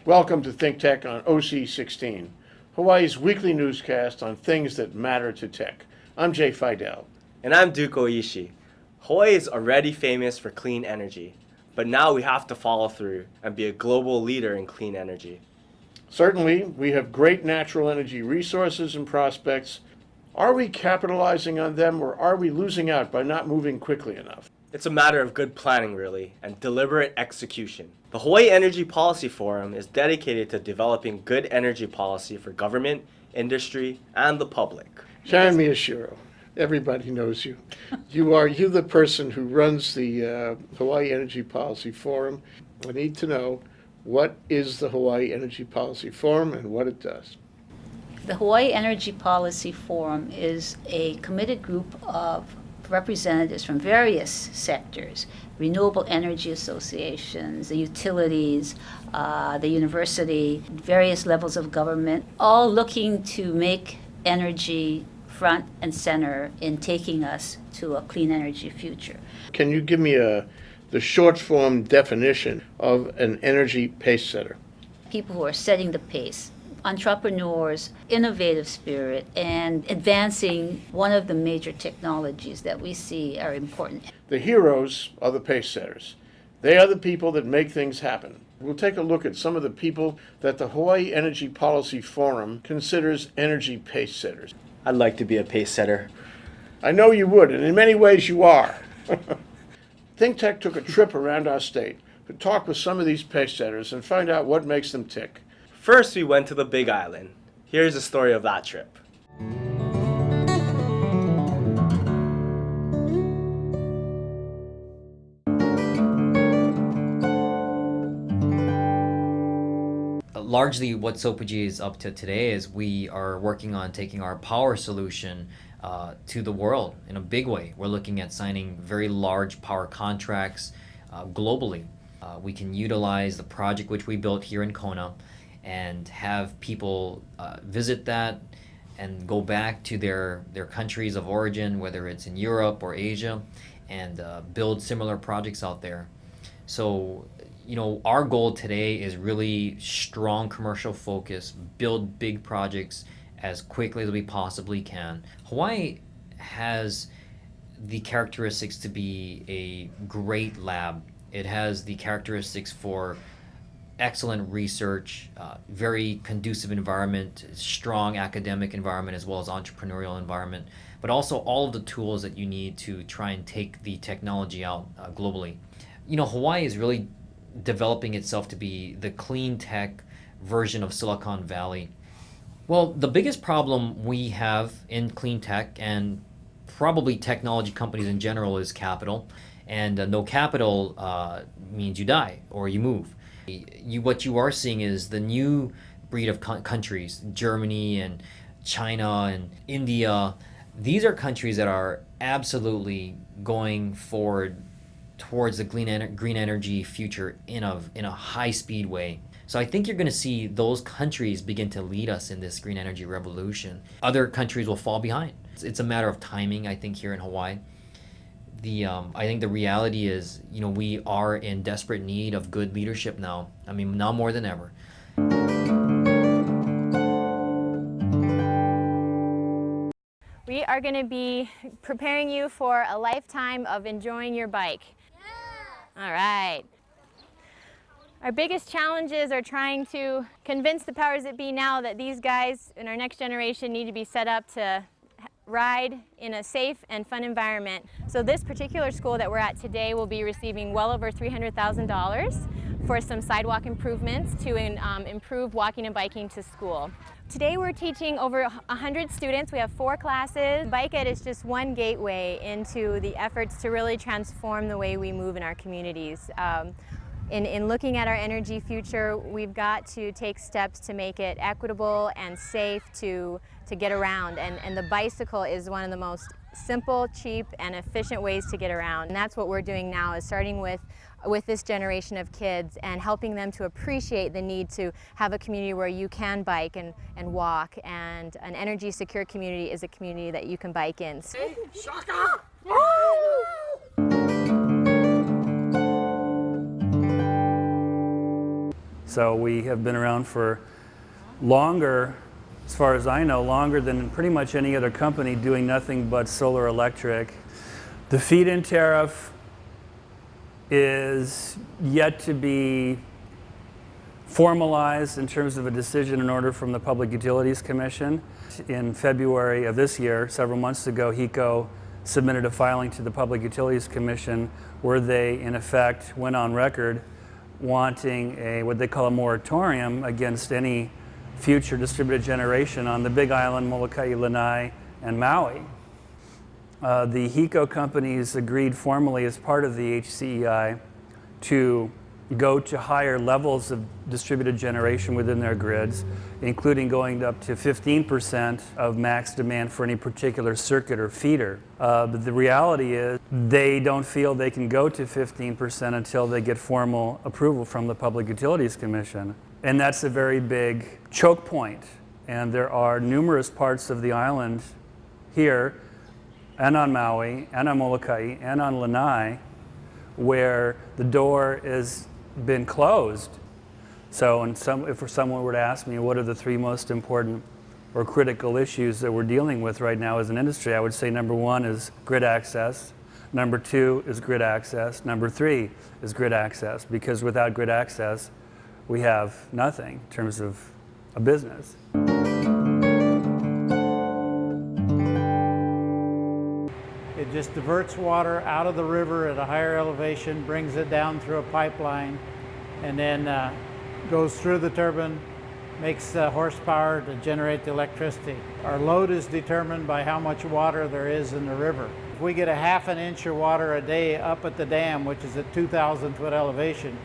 Welcome to Think Tech on OC16, Hawaii's weekly newscast on things that matter to tech. I'm Jay Fidell. And I'm Duke Oishi. Hawaii is already famous for clean energy, but now we have to follow through and be a global leader in clean energy. Certainly, we have great natural energy resources and prospects. Are we capitalizing on them, or are we losing out by not moving quickly enough? It's a matter of good planning, really, and deliberate execution. The Hawaii Energy Policy Forum is dedicated to developing good energy policy for government, industry, and the public. Sharon Miyashiro, everybody knows you. You're the person who runs the Hawaii Energy Policy Forum. I need to know, what is the Hawaii Energy Policy Forum and what it does? The Hawaii Energy Policy Forum is a committed group of representatives from various sectors, renewable energy associations, the utilities, the university, various levels of government, all looking to make energy front and center in taking us to a clean energy future. Can you give me the short form definition of an energy pace setter? People who are setting the pace, entrepreneurs, innovative spirit, and advancing one of the major technologies that we see are important. The heroes are the pace setters. They are the people that make things happen. We'll take a look at some of the people that the Hawaii Energy Policy Forum considers energy pace setters. I'd like to be a pace setter. I know you would, and in many ways you are. Think Tech took a trip around our state to talk with some of these pace setters and find out what makes them tick. First, we went to the Big Island. Here's the story of that trip. Largely what Sopogy is up to today is we are working on taking our power solution to the world in a big way. We're looking at signing very large power contracts globally. We can utilize the project which we built here in Kona and have people visit that and go back to their countries of origin, whether it's in Europe or Asia, and build similar projects out there. So, our goal today is really strong commercial focus, build big projects as quickly as we possibly can. Hawaii has the characteristics to be a great lab. It has the characteristics for excellent research, very conducive environment, strong academic environment as well as entrepreneurial environment, but also all of the tools that you need to try and take the technology out globally. Hawaii is really developing itself to be the clean tech version of Silicon Valley. Well, the biggest problem we have in clean tech and probably technology companies in general is capital. And no capital means you die or you move. What you are seeing is the new breed of countries, Germany and China and India. These are countries that are absolutely going forward towards the green energy future in a high-speed way. So I think you're going to see those countries begin to lead us in this green energy revolution. Other countries will fall behind. It's a matter of timing, I think, here in Hawaii. I think the reality is, we are in desperate need of good leadership now. Now more than ever. We are going to be preparing you for a lifetime of enjoying your bike. Yeah. All right. Our biggest challenges are trying to convince the powers that be now that these guys in our next generation need to be set up to ride in a safe and fun environment. So this particular school that we're at today will be receiving well over $300,000 for some sidewalk improvements to improve walking and biking to school. Today we're teaching over 100 students. We have 4 classes. Bike Ed is just one gateway into the efforts to really transform the way we move in our communities. In looking at our energy future, we've got to take steps to make it equitable and safe to get around. And the bicycle is one of the most simple, cheap, and efficient ways to get around. And that's what we're doing now, is starting with this generation of kids and helping them to appreciate the need to have a community where you can bike and walk. And an energy secure community is a community that you can bike in. Shaka! So we have been around for longer, as far as I know, longer than pretty much any other company doing nothing but solar electric. The feed-in tariff is yet to be formalized in terms of a decision in order from the Public Utilities Commission. In February of this year, several months ago, HECO submitted a filing to the Public Utilities Commission where they, in effect, went on record wanting what they call a moratorium against any future distributed generation on the Big Island, Molokai, Lanai, and Maui. The HECO companies agreed formally as part of the HCEI to go to higher levels of distributed generation within their grids, including going up to 15% of max demand for any particular circuit or feeder. But the reality is they don't feel they can go to 15% until they get formal approval from the Public Utilities Commission. And that's a very big choke point. And there are numerous parts of the island here, and on Maui, and on Molokai, and on Lanai, where the door has been closed. So if someone were to ask me what are the three most important or critical issues that we're dealing with right now as an industry, I would say number one is grid access, number two is grid access, number three is grid access, because without grid access, we have nothing in terms of a business. It just diverts water out of the river at a higher elevation, brings it down through a pipeline, and then goes through the turbine, makes horsepower to generate the electricity. Our load is determined by how much water there is in the river. If we get a half an inch of water a day up at the dam, which is at 2,000 foot elevation,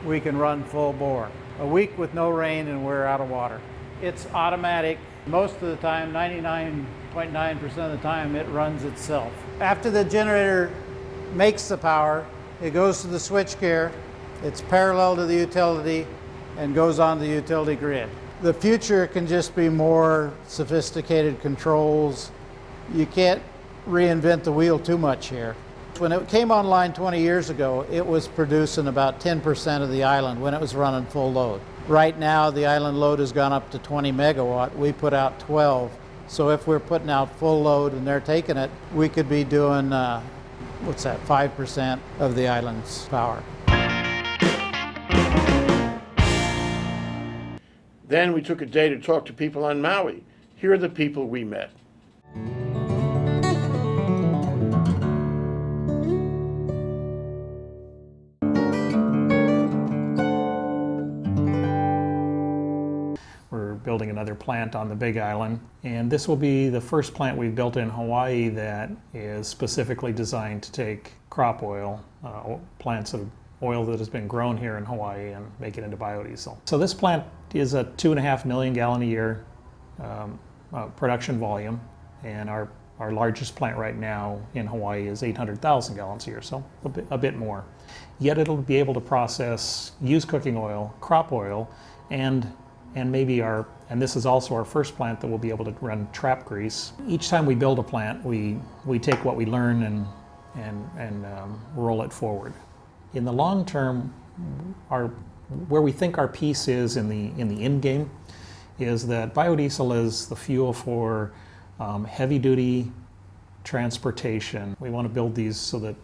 we can run full bore. A week with no rain and we're out of water. It's automatic. Most of the time, 99.9% of the time, it runs itself. After the generator makes the power, it goes to the switchgear, it's parallel to the utility, and goes on the utility grid. The future can just be more sophisticated controls. You can't reinvent the wheel too much here. When it came online 20 years ago, it was producing about 10% of the island when it was running full load. Right now, the island load has gone up to 20 megawatt. We put out 12. So if we're putting out full load and they're taking it, we could be doing, 5% of the island's power. Then we took a day to talk to people on Maui. Here are the people we met. We're building another plant on the Big Island, and this will be the first plant we've built in Hawaii that is specifically designed to take crop oil, plants of oil that has been grown here in Hawaii, and make it into biodiesel. So this plant is a 2.5 million gallon a year production volume, and our largest plant right now in Hawaii is 800,000 gallons a year, so a bit more. Yet it'll be able to process used cooking oil, crop oil, and maybe and this is also our first plant that will be able to run trap grease. Each time we build a plant, we take what we learn and roll it forward. In the long term, where we think our piece is in the end game is that biodiesel is the fuel for heavy duty transportation. We want to build these so that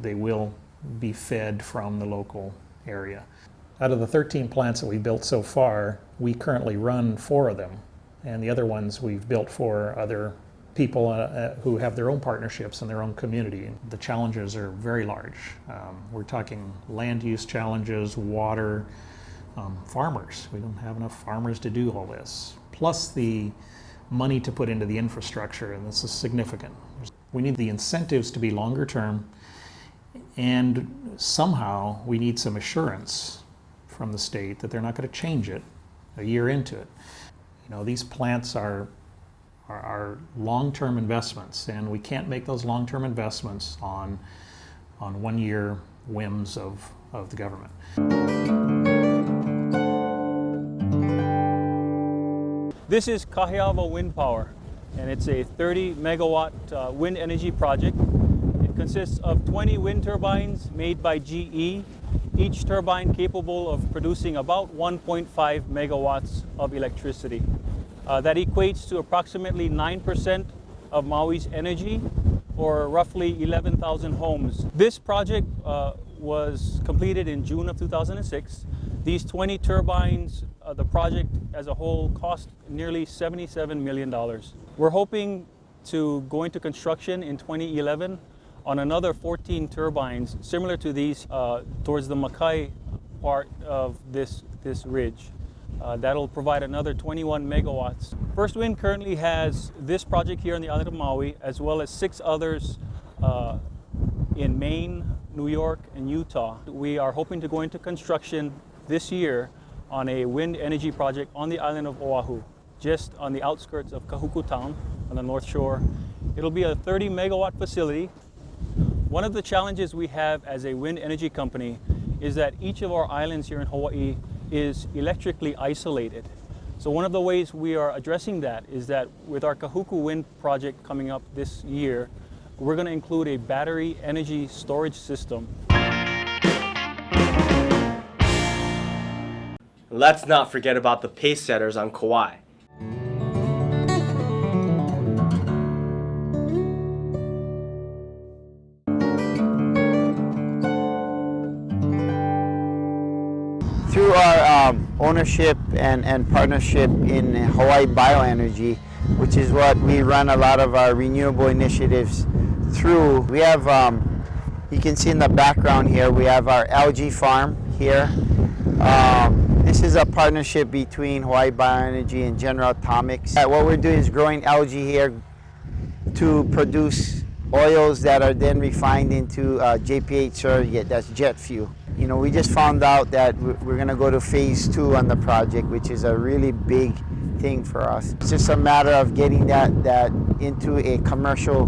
they will be fed from the local area. Out of the 13 plants that we've built so far, we currently run 4 of them, and the other ones we've built for other people who have their own partnerships and their own community. The challenges are very large. We're talking land use challenges, water, farmers. We don't have enough farmers to do all this. Plus the money to put into the infrastructure, and this is significant. We need the incentives to be longer term, and somehow we need some assurance from the state that they're not going to change it a year into it. You know, these plants are long-term investments, and we can't make those long-term investments on one-year whims of the government. This is Kaheawa Wind Power, and it's a 30 megawatt wind energy project. It consists of 20 wind turbines made by GE each turbine capable of producing about 1.5 megawatts of electricity. That equates to approximately 9% of Maui's energy, or roughly 11,000 homes. This project was completed in June of 2006. These 20 turbines, the project as a whole cost nearly $77 million. We're hoping to go into construction in 2011 on another 14 turbines similar to these towards the Makai part of this ridge. That'll provide another 21 megawatts. First Wind currently has this project here on the island of Maui, as well as 6 others in Maine, New York, and Utah. We are hoping to go into construction this year on a wind energy project on the island of Oahu, just on the outskirts of Kahuku town on the north shore. It'll be a 30 megawatt facility. One of the challenges we have as a wind energy company is that each of our islands here in Hawaii is electrically isolated. So one of the ways we are addressing that is that with our Kahuku Wind project coming up this year, we're going to include a battery energy storage system. Let's not forget about the Pacesetters on Kauai. Through our ownership and partnership in Hawaii Bioenergy, which is what we run a lot of our renewable initiatives through, we have, you can see in the background here, we have our algae farm here. This is a partnership between Hawaii Bioenergy and General Atomics. What we're doing is growing algae here to produce oils that are then refined into JPH surrogate, that's jet fuel. You know, we just found out that we're going to go to phase 2 on the project, which is a really big thing for us. It's just a matter of getting that into a commercial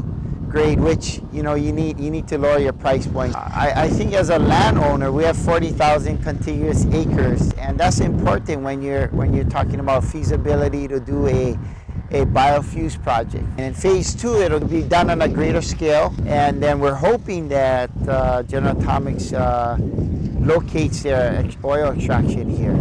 grade, which, you know, you need to lower your price point. I think as a landowner, we have 40,000 contiguous acres, and that's important when you're talking about feasibility to do a biofuels project. And in phase 2, it'll be done on a greater scale, and then we're hoping that General Atomics locates their oil extraction here.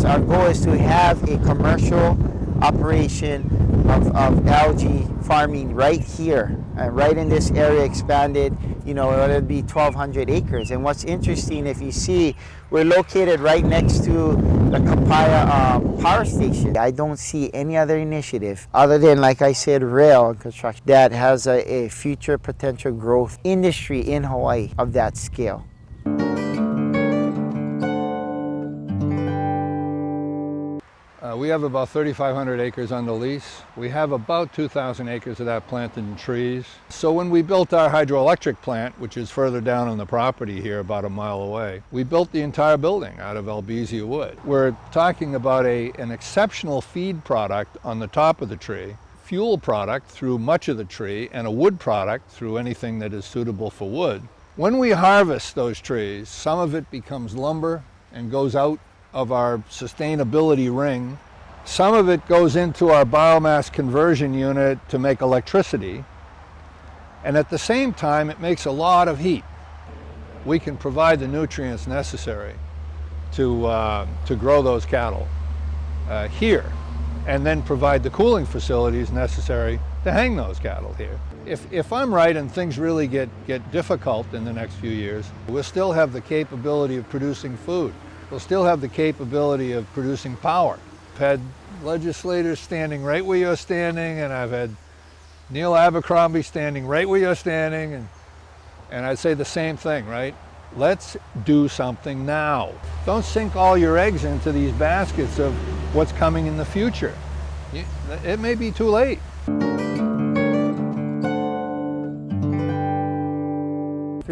Our goal is to have a commercial operation of algae farming right here, right in this area expanded. You know, it'll be 1,200 acres. And what's interesting, if you see, we're located right next to the Kapaya power station. I don't see any other initiative other than, like I said, rail and construction that has a future potential growth industry in Hawaii of that scale. We have about 3,500 acres under lease. We have about 2,000 acres of that planted in trees. So when we built our hydroelectric plant, which is further down on the property here about a mile away, we built the entire building out of Albizia wood. We're talking about an exceptional feed product on the top of the tree, fuel product through much of the tree, and a wood product through anything that is suitable for wood. When we harvest those trees, some of it becomes lumber and goes out of our sustainability ring. Some of it goes into our biomass conversion unit to make electricity. And at the same time, it makes a lot of heat. We can provide the nutrients necessary to grow those cattle here, and then provide the cooling facilities necessary to hang those cattle here. If I'm right and things really get difficult in the next few years, we'll still have the capability of producing food. We'll still have the capability of producing power. I've had legislators standing right where you're standing, and I've had Neil Abercrombie standing right where you're standing, and I'd say the same thing, right? Let's do something now. Don't sink all your eggs into these baskets of what's coming in the future. It may be too late. 3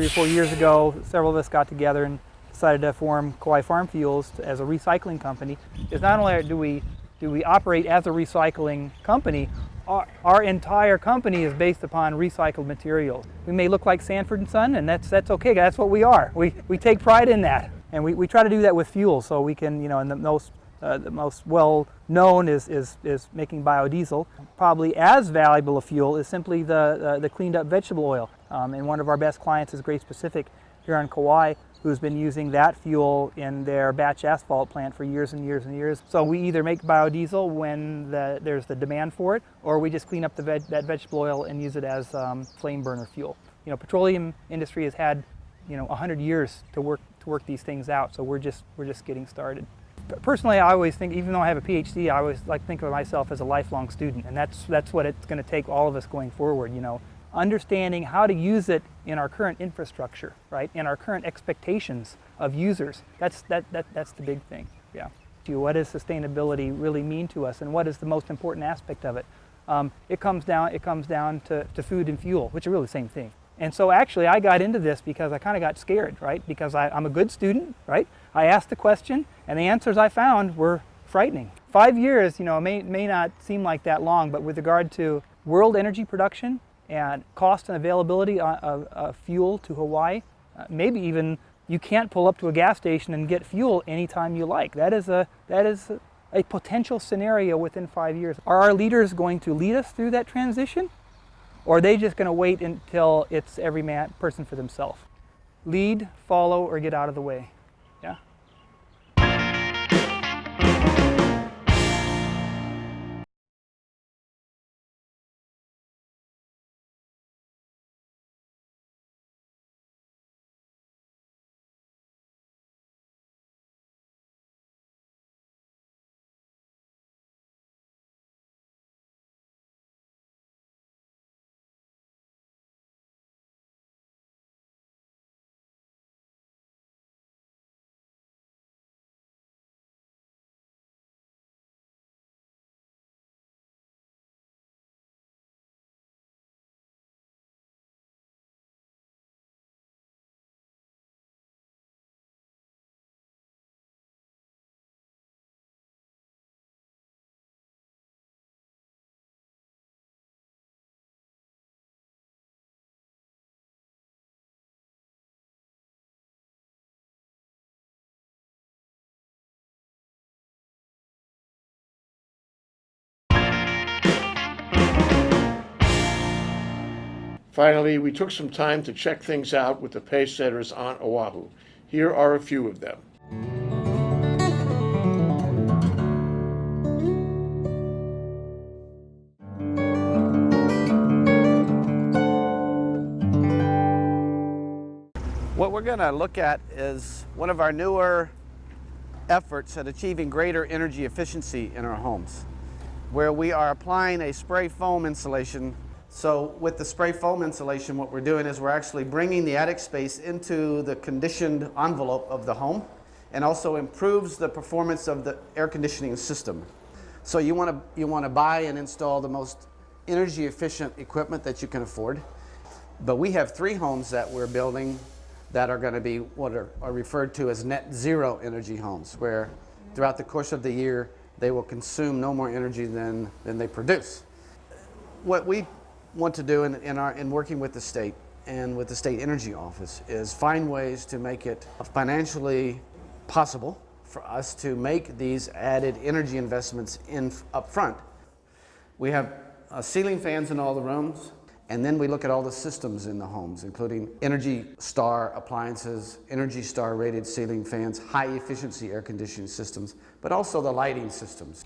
or 4 years ago, several of us got together and decided to form Kauai Farm Fuels as a recycling company. Because not only do we operate as a recycling company, our entire company is based upon recycled material. We may look like Sanford & Son, and that's okay. That's what we are. We take pride in that, and we try to do that with fuel. So we can, you know, and the most well known is making biodiesel. Probably as valuable a fuel is simply the cleaned up vegetable oil. And one of our best clients is Grace Pacific here on Kauai. who's been using that fuel in their batch asphalt plant for years and years and years. So we either make biodiesel when there's the demand for it, or we just clean up that vegetable oil and use it as flame burner fuel. You know, petroleum industry has had, 100 years to work these things out, so we're just getting started. Personally, I always think, even though I have a PhD, I always like to think of myself as a lifelong student, and that's what it's going to take all of us going forward. Understanding how to use it in our current infrastructure, right? In our current expectations of users. That's the big thing. Yeah. What does sustainability really mean to us, and what is the most important aspect of it? It comes down to food and fuel, which are really the same thing. And so actually I got into this because I kind of got scared, right? Because I'm a good student, right? I asked the question, and the answers I found were frightening. 5 years, may not seem like that long, but with regard to world energy production and cost and availability of fuel to Hawaii, maybe even you can't pull up to a gas station and get fuel anytime you like. That is a potential scenario within 5 years. Are our leaders going to lead us through that transition? Or are they just going to wait until it's every person for themselves? Lead, follow, or get out of the way. Yeah? Finally, we took some time to check things out with the Pacesetters on Oahu. Here are a few of them. What we're going to look at is one of our newer efforts at achieving greater energy efficiency in our homes, where we are applying a spray foam insulation. So with the spray foam insulation, what we're doing is we're actually bringing the attic space into the conditioned envelope of the home, and also improves the performance of the air conditioning system. So you want to buy and install the most energy efficient equipment that you can afford. But we have 3 homes that we're building that are going to be what are referred to as net zero energy homes, where throughout the course of the year they will consume no more energy than they produce. What we want to do in working with the state and with the state energy office is find ways to make it financially possible for us to make these added energy investments up front. We have ceiling fans in all the rooms, and then we look at all the systems in the homes, including Energy Star appliances, Energy Star rated ceiling fans, high efficiency air conditioning systems, but also the lighting systems.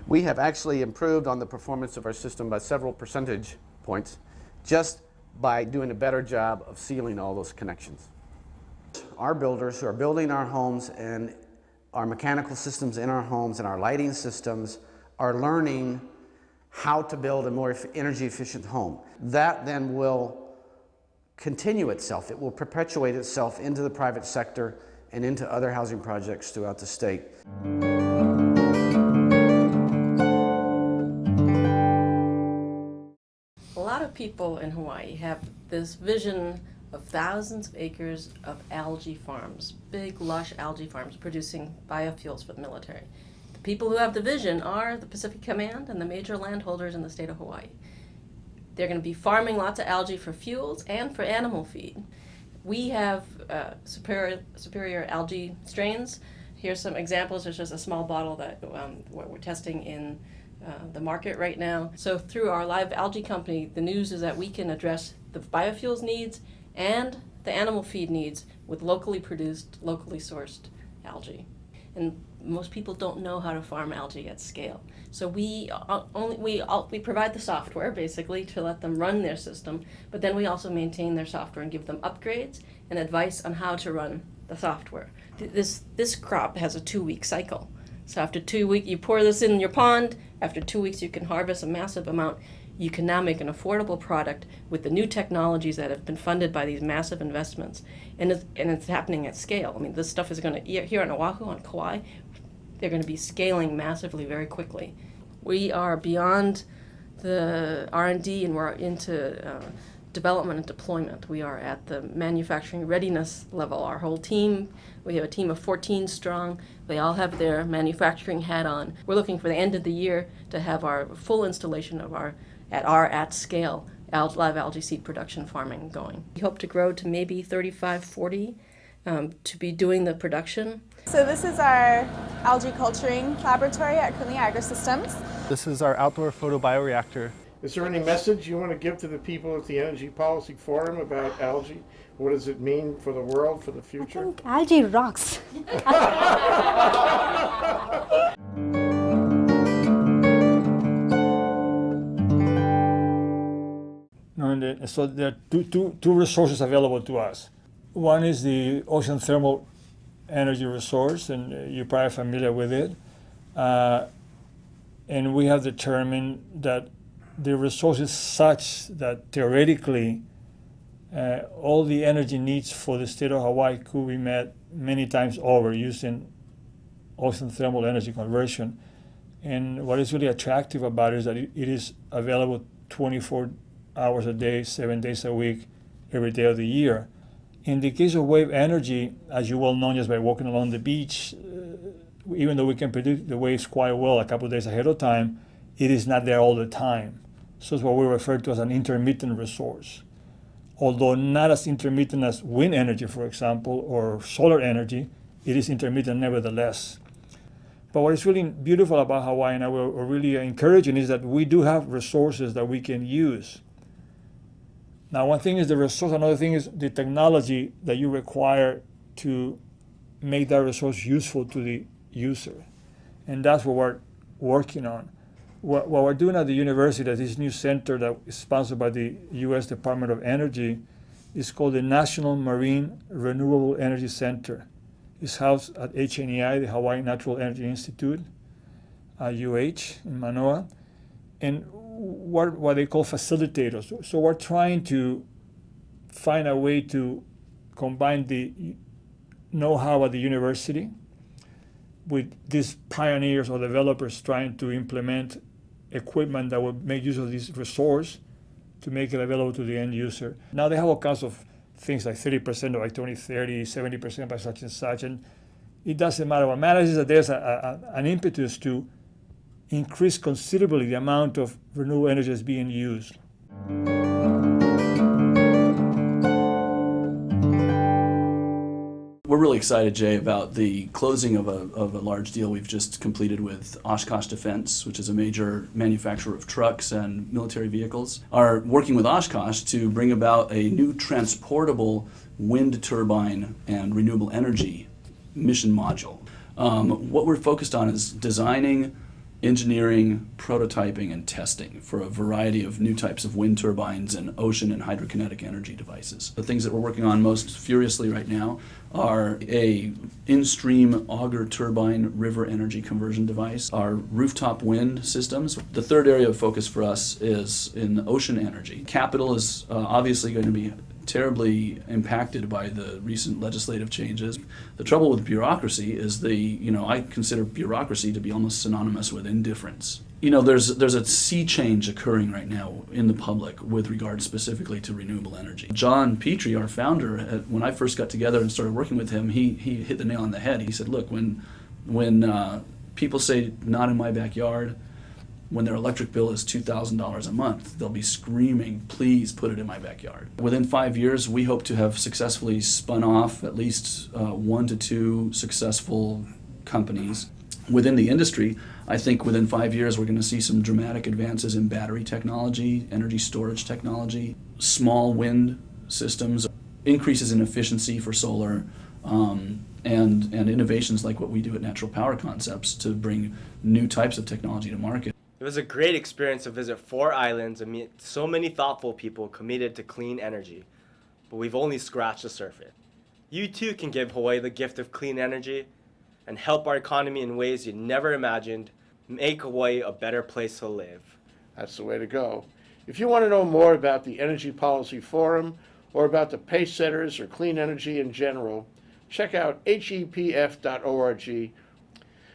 We have actually improved on the performance of our system by several percentage points just by doing a better job of sealing all those connections. Our builders who are building our homes and our mechanical systems in our homes and our lighting systems are learning how to build a more energy efficient home. That then will continue itself. It will perpetuate itself into the private sector and into other housing projects throughout the state. A lot of people in Hawaii have this vision of thousands of acres of algae farms, big lush algae farms producing biofuels for the military. The people who have the vision are the Pacific Command and the major landholders in the state of Hawaii. They're going to be farming lots of algae for fuels and for animal feed. We have superior algae strains. Here's some examples. There's just a small bottle that we're testing in the market right now. So through our live algae company, the news is that we can address the biofuels needs and the animal feed needs with locally produced, locally sourced algae. And most people don't know how to farm algae at scale. So we provide the software basically to let them run their system, but then we also maintain their software and give them upgrades and advice on how to run the software. This crop has a 2-week cycle. So after 2 weeks, you pour this in your pond. After 2 weeks, you can harvest a massive amount. You can now make an affordable product with the new technologies that have been funded by these massive investments. And it's happening at scale. I mean, this stuff is going to, here on Oahu, on Kauai, they're going to be scaling massively very quickly. We are beyond the R&D and we're into development and deployment. We are at the manufacturing readiness level. Our whole team, we have a team of 14 strong. They all have their manufacturing hat on. We're looking for the end of the year to have our full installation of our at-scale live algae seed production farming going. We hope to grow to maybe 35, 40 to be doing the production. So this is our algae culturing laboratory at Kuhnle AgroSystems. This is our outdoor photobioreactor. Is there any message you want to give to the people at the Energy Policy Forum about algae? What does it mean for the world, for the future? I think algae rocks. So there are two resources available to us. One is the ocean thermal energy resource, and you're probably familiar with it. And we have determined that the resource is such that theoretically all the energy needs for the state of Hawaii could be met many times over using ocean thermal energy conversion. And what is really attractive about it is that it is available 24 hours a day, 7 days a week, every day of the year. In the case of wave energy, as you well know just by walking along the beach, even though we can predict the waves quite well a couple of days ahead of time, it is not there all the time. So it's what we refer to as an intermittent resource. Although not as intermittent as wind energy, for example, or solar energy, it is intermittent nevertheless. But what is really beautiful about Hawaii, and we're really encouraging, is that we do have resources that we can use. Now, one thing is the resource, another thing is the technology that you require to make that resource useful to the user. And that's what we're working on. What we're doing at the university, at this new center that is sponsored by the U.S. Department of Energy, is called the National Marine Renewable Energy Center. It's housed at HNEI, the Hawaii Natural Energy Institute, UH in Manoa, and what they call facilitators. So we're trying to find a way to combine the know-how at the university with these pioneers or developers trying to implement equipment that will make use of this resource to make it available to the end user. Now they have all kinds of things like 30% by 2030, 70% by such and such, and it doesn't matter. What matters is that there's an impetus to increase considerably the amount of renewable energy that's being used. We're really excited, Jay, about the closing of a large deal we've just completed with Oshkosh Defense, which is a major manufacturer of trucks and military vehicles, are working with Oshkosh to bring about a new transportable wind turbine and renewable energy mission module. What we're focused on is designing, engineering, prototyping, and testing for a variety of new types of wind turbines and ocean and hydrokinetic energy devices. The things that we're working on most furiously right now are a in-stream auger turbine river energy conversion device, our rooftop wind systems. The third area of focus for us is in ocean energy. Capital is obviously going to be terribly impacted by the recent legislative changes. The trouble with bureaucracy is I consider bureaucracy to be almost synonymous with indifference. There's a sea change occurring right now in the public with regard specifically to renewable energy. John Petrie, our founder, when I first got together and started working with him, he hit the nail on the head. He said, look, when people say not in my backyard, when their electric bill is $2,000 a month, they'll be screaming, please put it in my backyard. Within 5 years, we hope to have successfully spun off at least 1 to 2 successful companies. Within the industry, I think within 5 years, we're going to see some dramatic advances in battery technology, energy storage technology, small wind systems. increases in efficiency for solar, and innovations like what we do at Natural Power Concepts to bring new types of technology to market. It was a great experience to visit 4 islands and meet so many thoughtful people committed to clean energy, but we've only scratched the surface. You too can give Hawaii the gift of clean energy and help our economy in ways you never imagined, make Hawaii a better place to live. That's the way to go. If you want to know more about the Energy Policy Forum or about the Pacesetters or clean energy in general, check out hepf.org.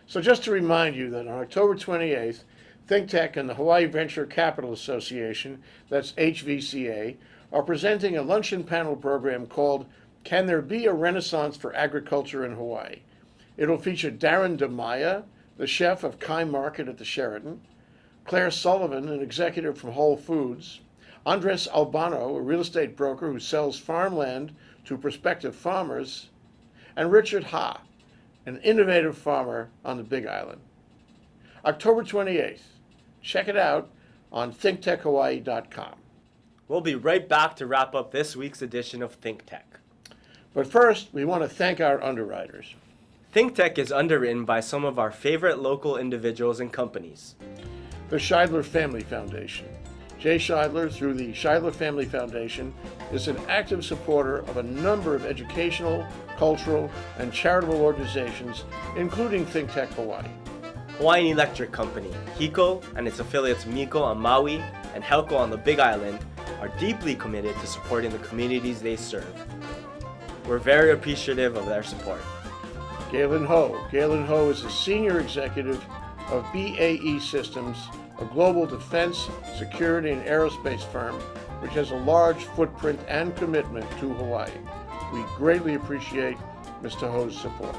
So just to remind you that on October 28th, ThinkTech and the Hawaii Venture Capital Association, that's HVCA, are presenting a luncheon panel program called Can There Be a Renaissance for Agriculture in Hawaii? It'll feature Darren DeMaya, the chef of Kai Market at the Sheraton, Claire Sullivan, an executive from Whole Foods, Andres Albano, a real estate broker who sells farmland to prospective farmers, and Richard Ha, an innovative farmer on the Big Island. October 28th. Check it out on thinktechhawaii.com. We'll be right back to wrap up this week's edition of ThinkTech. But first, we want to thank our underwriters. ThinkTech is underwritten by some of our favorite local individuals and companies. The Shidler Family Foundation. Jay Shidler, through the Shidler Family Foundation, is an active supporter of a number of educational, cultural, and charitable organizations, including ThinkTech Hawaii. Hawaiian Electric Company, HECO, and its affiliates Miko on Maui and Helco on the Big Island are deeply committed to supporting the communities they serve. We're very appreciative of their support. Galen Ho. Galen Ho is a senior executive of BAE Systems, a global defense, security, and aerospace firm which has a large footprint and commitment to Hawaii. We greatly appreciate Mr. Ho's support.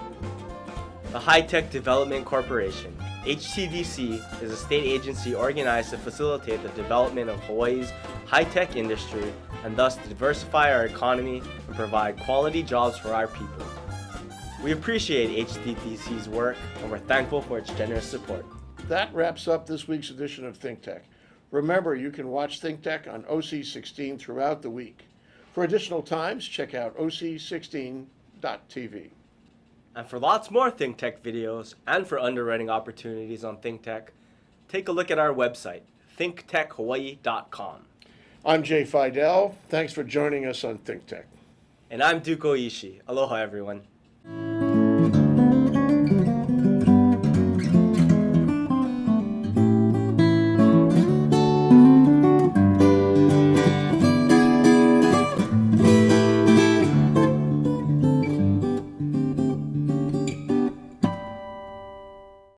The High Tech Development Corporation, HTDC, is a state agency organized to facilitate the development of Hawaii's high-tech industry and thus diversify our economy and provide quality jobs for our people. We appreciate HTDC's work and we're thankful for its generous support. That wraps up this week's edition of ThinkTech. Remember, you can watch ThinkTech on OC16 throughout the week. For additional times, check out oc16.tv. And for lots more ThinkTech videos and for underwriting opportunities on ThinkTech, take a look at our website, thinktechhawaii.com. I'm Jay Fidell. Thanks for joining us on ThinkTech. And I'm Duke Oishi. Aloha, everyone.